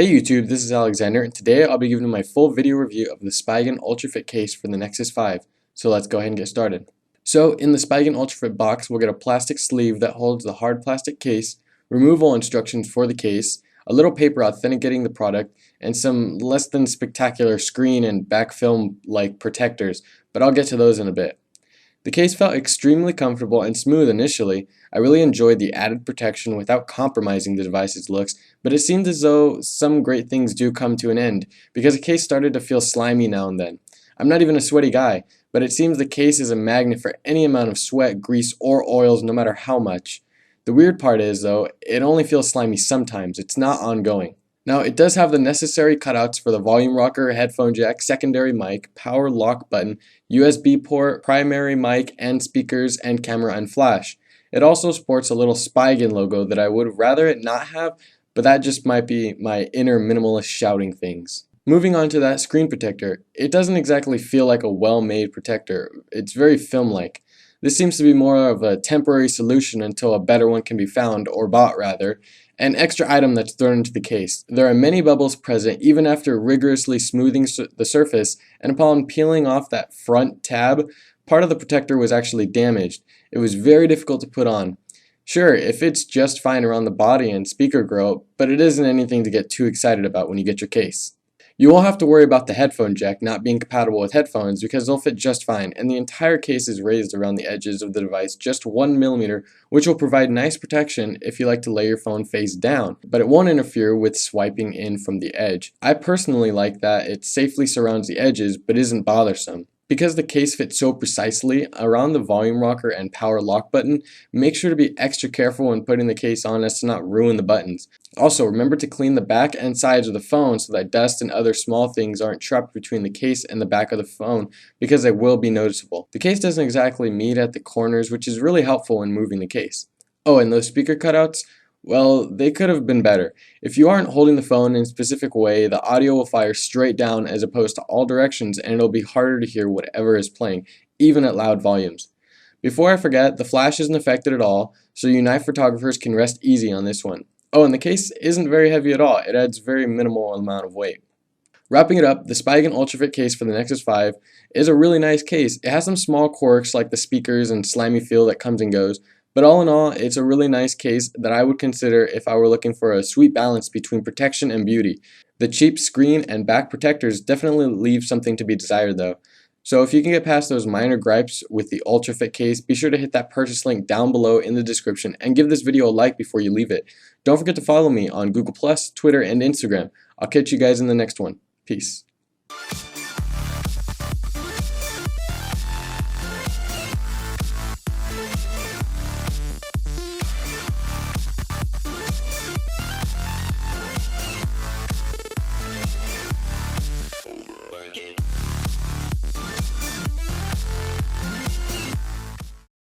Hey YouTube, this is Alexander, and today I'll be giving you my full video review of the Spigen Ultra Fit Case for the Nexus 5. So let's go ahead and get started. So in the Spigen Ultra Fit box, we'll get a plastic sleeve that holds the hard plastic case, removal instructions for the case, a little paper authenticating the product, and some less than spectacular screen and back film like protectors, but I'll get to those in a bit. The case felt extremely comfortable and smooth initially. I really enjoyed the added protection without compromising the device's looks, but it seemed as though some great things do come to an end, because the case started to feel slimy now and then. I'm not even a sweaty guy, but it seems the case is a magnet for any amount of sweat, grease, or oils no matter how much. The weird part is, though, it only feels slimy sometimes. It's not ongoing. Now, it does have the necessary cutouts for the volume rocker, headphone jack, secondary mic, power lock button, USB port, primary mic and speakers, and camera and flash. It also sports a little Spigen logo that I would rather it not have, but that just might be my inner minimalist shouting things. Moving on to that screen protector, it doesn't exactly feel like a well-made protector. It's very film-like. This seems to be more of a temporary solution until a better one can be found, or bought rather, an extra item that's thrown into the case. There are many bubbles present even after rigorously smoothing the surface, and upon peeling off that front tab, part of the protector was actually damaged. It was very difficult to put on. Sure, it fits just fine around the body and speaker grill, but it isn't anything to get too excited about when you get your case. You won't have to worry about the headphone jack not being compatible with headphones because they'll fit just fine, and the entire case is raised around the edges of the device just 1mm, which will provide nice protection if you like to lay your phone face down, but it won't interfere with swiping in from the edge. I personally like that it safely surrounds the edges but isn't bothersome. Because the case fits so precisely around the volume rocker and power lock button, make sure to be extra careful when putting the case on as to not ruin the buttons. Also, remember to clean the back and sides of the phone so that dust and other small things aren't trapped between the case and the back of the phone, because they will be noticeable. The case doesn't exactly meet at the corners, which is really helpful when moving the case. Oh, and those speaker cutouts? Well, they could have been better. If you aren't holding the phone in a specific way, the audio will fire straight down as opposed to all directions, and it'll be harder to hear whatever is playing, even at loud volumes. Before I forget, the flash isn't affected at all, so you night photographers can rest easy on this one. Oh, and the case isn't very heavy at all. It adds very minimal amount of weight. Wrapping it up, the Spigen Ultra Fit Case for the Nexus 5 is a really nice case. It has some small quirks like the speakers and slimy feel that comes and goes, but all in all, it's a really nice case that I would consider if I were looking for a sweet balance between protection and beauty. The cheap screen and back protectors definitely leave something to be desired though. So if you can get past those minor gripes with the Ultra Fit Case, be sure to hit that purchase link down below in the description and give this video a like before you leave it. Don't forget to follow me on Google+, Twitter, and Instagram. I'll catch you guys in the next one. Peace.